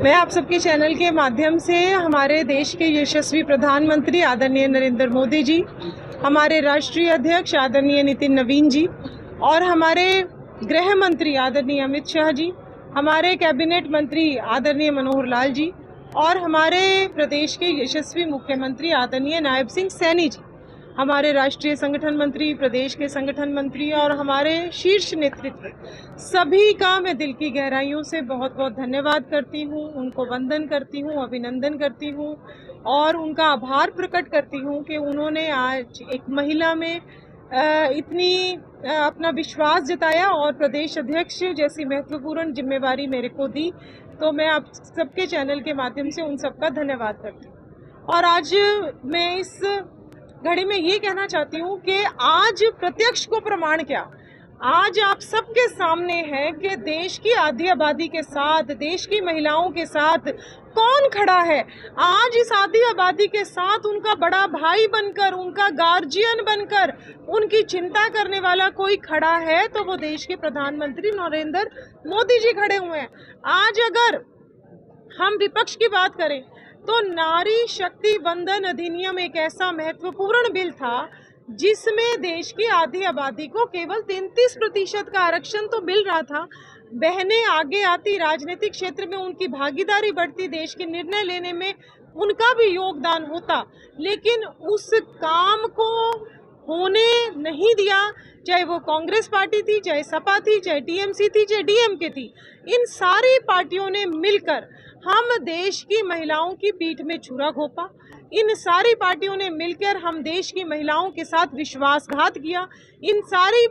मैं आप सबके चैनल के माध्यम से हमारे देश के यशस्वी प्रधानमंत्री आदरणीय नरेंद्र मोदी जी, हमारे राष्ट्रीय अध्यक्ष आदरणीय नितिन नवीन जी और हमारे गृह मंत्री आदरणीय अमित शाह जी, हमारे कैबिनेट मंत्री आदरणीय मनोहर लाल जी और हमारे प्रदेश के यशस्वी मुख्यमंत्री आदरणीय नायब सिंह सैनी जी, हमारे राष्ट्रीय संगठन मंत्री, प्रदेश के संगठन मंत्री और हमारे शीर्ष नेतृत्व सभी का मैं दिल की गहराइयों से बहुत बहुत धन्यवाद करती हूँ, उनको वंदन करती हूँ, अभिनंदन करती हूँ और उनका आभार प्रकट करती हूँ कि उन्होंने आज एक महिला में इतनी अपना विश्वास जताया और प्रदेश अध्यक्ष जैसी महत्वपूर्ण जिम्मेवारी मेरे को दी। तो मैं आप सबके चैनल के माध्यम से उन सबका धन्यवाद करती हूँ। और आज मैं इस घड़ी में ये कहना चाहती हूँ कि आज प्रत्यक्ष को प्रमाण क्या, आज आप सबके सामने है कि देश की आधी आबादी के साथ, देश की महिलाओं के साथ कौन खड़ा है। आज इस आधी आबादी के साथ उनका बड़ा भाई बनकर, उनका गार्जियन बनकर, उनकी चिंता करने वाला कोई खड़ा है तो वो देश के प्रधानमंत्री नरेंद्र मोदी जी खड़े हुए हैं। आज अगर हम विपक्ष की बात करें तो नारी शक्ति वंदन अधिनियम एक ऐसा महत्वपूर्ण बिल था जिसमें देश की आधी आबादी को केवल 33% का आरक्षण तो मिल रहा था। बहनें आगे आती, राजनीतिक क्षेत्र में उनकी भागीदारी बढ़ती, देश के निर्णय लेने में उनका भी योगदान होता, लेकिन उस काम को होने नहीं दिया। चाहे वो कांग्रेस पार्टी थी, चाहे सपा थी, चाहे टीएमसी थी, चाहे डीएमके थी, इन सारी पार्टियों ने मिलकर हम देश की महिलाओं की पीठ में छुरा घोंपा। इन सारी पार्टियों ने मिलकर हम देश की महिलाओं के साथ विश्वासघात किया। इन सारी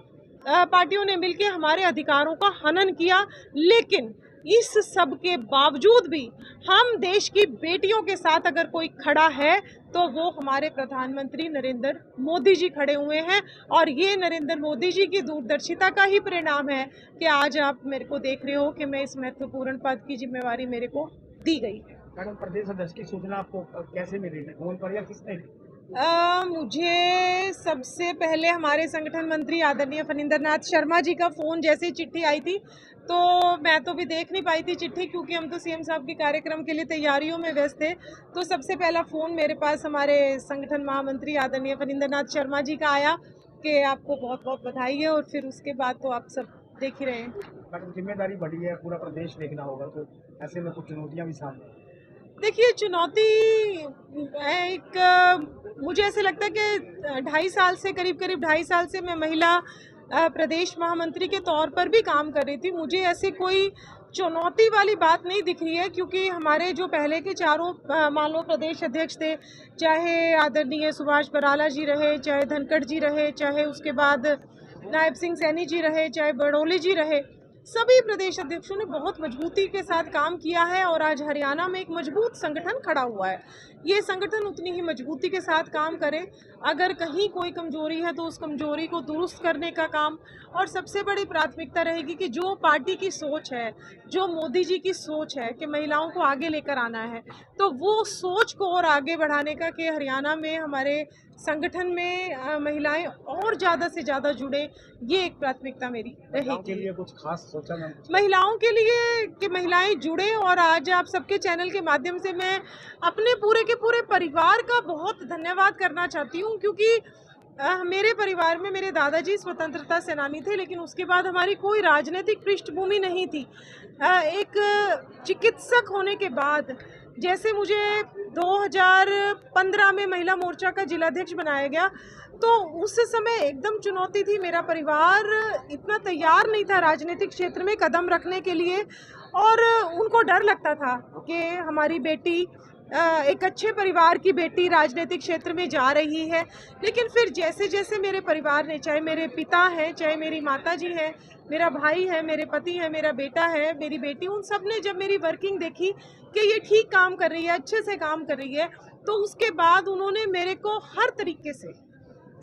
पार्टियों ने मिलकर हमारे अधिकारों का हनन किया। लेकिन इस सब के बावजूद भी हम देश की बेटियों के साथ अगर कोई खड़ा है तो वो हमारे प्रधानमंत्री नरेंद्र मोदी जी खड़े हुए हैं। और ये नरेंद्र मोदी जी की दूरदर्शिता का ही परिणाम है कि आज आप मेरे को देख रहे हो कि मैं इस महत्वपूर्ण पद की जिम्मेवारी मेरे को दी गई है। मैडम, प्रदेश अध्यक्ष की सूचना आपको कैसे मिली, फोन पर या किसने? मुझे सबसे पहले हमारे संगठन मंत्री आदरणीय फणींद्र नाथ शर्मा जी का फ़ोन जैसे ही चिट्ठी आई थी तो मैं तो भी देख नहीं पाई थी चिट्ठी, क्योंकि हम तो सीएम साहब के कार्यक्रम के लिए तैयारियों में व्यस्त थे। तो सबसे पहला फ़ोन मेरे पास हमारे संगठन महामंत्री आदरणीय फणींद्र नाथ शर्मा जी का आया कि आपको बहुत बहुत बधाई है, और फिर उसके बाद तो आप सब देख ही रहे हैं। मैडम, जिम्मेदारी बढ़ी है, पूरा प्रदेश देखना होगा, तो ऐसे में कुछ चुनौतियाँ भी सामने। देखिए, चुनौती मुझे ऐसे लगता है कि 2.5 साल से करीब 2.5 साल से मैं महिला प्रदेश महामंत्री के तौर पर भी काम कर रही थी। मुझे ऐसे कोई चुनौती वाली बात नहीं दिख रही है, क्योंकि हमारे जो पहले के चारों मान लो प्रदेश अध्यक्ष थे, चाहे आदरणीय सुभाष बराला जी रहे, चाहे धनखड़ जी रहे, चाहे उसके बाद नायब सिंह सैनी जी रहे, चाहे बड़ोले जी रहे, सभी प्रदेश अध्यक्षों ने बहुत मजबूती के साथ काम किया है और आज हरियाणा में एक मजबूत संगठन खड़ा हुआ है। ये संगठन उतनी ही मजबूती के साथ काम करे, अगर कहीं कोई कमजोरी है तो उस कमजोरी को दुरुस्त करने का काम। और सबसे बड़ी प्राथमिकता रहेगी कि जो पार्टी की सोच है, जो मोदी जी की सोच है कि महिलाओं को आगे लेकर आना है, तो वो सोच को और आगे बढ़ाने का कि हरियाणा में हमारे संगठन में महिलाएं और ज़्यादा से ज़्यादा जुड़े, ये एक प्राथमिकता मेरी रहेगी। के लिए कुछ खास सोचा मैम? महिलाओं के लिए कि महिलाएं जुड़े, और आज आप सबके चैनल के माध्यम से मैं अपने पूरे के पूरे परिवार का बहुत धन्यवाद करना चाहती हूँ, क्योंकि मेरे परिवार में मेरे दादाजी स्वतंत्रता सेनानी थे, लेकिन उसके बाद हमारी कोई राजनीतिक पृष्ठभूमि नहीं थी। एक चिकित्सक होने के बाद जैसे मुझे 2015 में महिला मोर्चा का जिलाध्यक्ष बनाया गया, तो उस समय एकदम चुनौती थी। मेरा परिवार इतना तैयार नहीं था राजनीतिक क्षेत्र में कदम रखने के लिए, और उनको डर लगता था कि हमारी बेटी, एक अच्छे परिवार की बेटी राजनीतिक क्षेत्र में जा रही है। लेकिन फिर जैसे जैसे मेरे परिवार ने, चाहे मेरे पिता हैं, चाहे मेरी माता जी हैं, मेरा भाई है, मेरे पति है, मेरा बेटा है, मेरी बेटी, उन सब ने जब मेरी वर्किंग देखी कि ये ठीक काम कर रही है, अच्छे से काम कर रही है, तो उसके बाद उन्होंने मेरे को हर तरीके से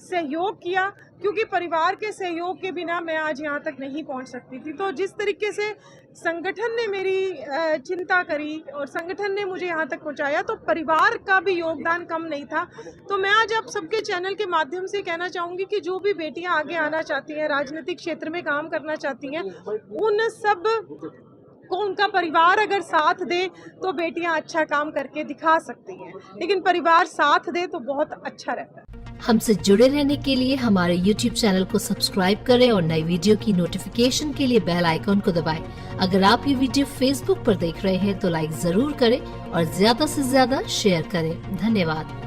सहयोग किया, क्योंकि परिवार के सहयोग के बिना मैं आज यहाँ तक नहीं पहुँच सकती थी। तो जिस तरीके से संगठन ने मेरी चिंता करी और संगठन ने मुझे यहाँ तक पहुँचाया, तो परिवार का भी योगदान कम नहीं था। तो मैं आज आप सबके चैनल के माध्यम से कहना चाहूँगी कि जो भी बेटियाँ आगे आना चाहती हैं, राजनीतिक क्षेत्र में काम करना चाहती हैं, उन सब को उनका परिवार अगर साथ दे तो बेटियां अच्छा काम करके दिखा सकती हैं, लेकिन परिवार साथ दे तो बहुत अच्छा रहता है। हमसे जुड़े रहने के लिए हमारे YouTube चैनल को सब्सक्राइब करें और नई वीडियो की नोटिफिकेशन के लिए बेल आइकॉन को दबाएं। अगर आप ये वीडियो Facebook पर देख रहे हैं तो लाइक जरूर करें और ज्यादा से ज्यादा शेयर करें। धन्यवाद।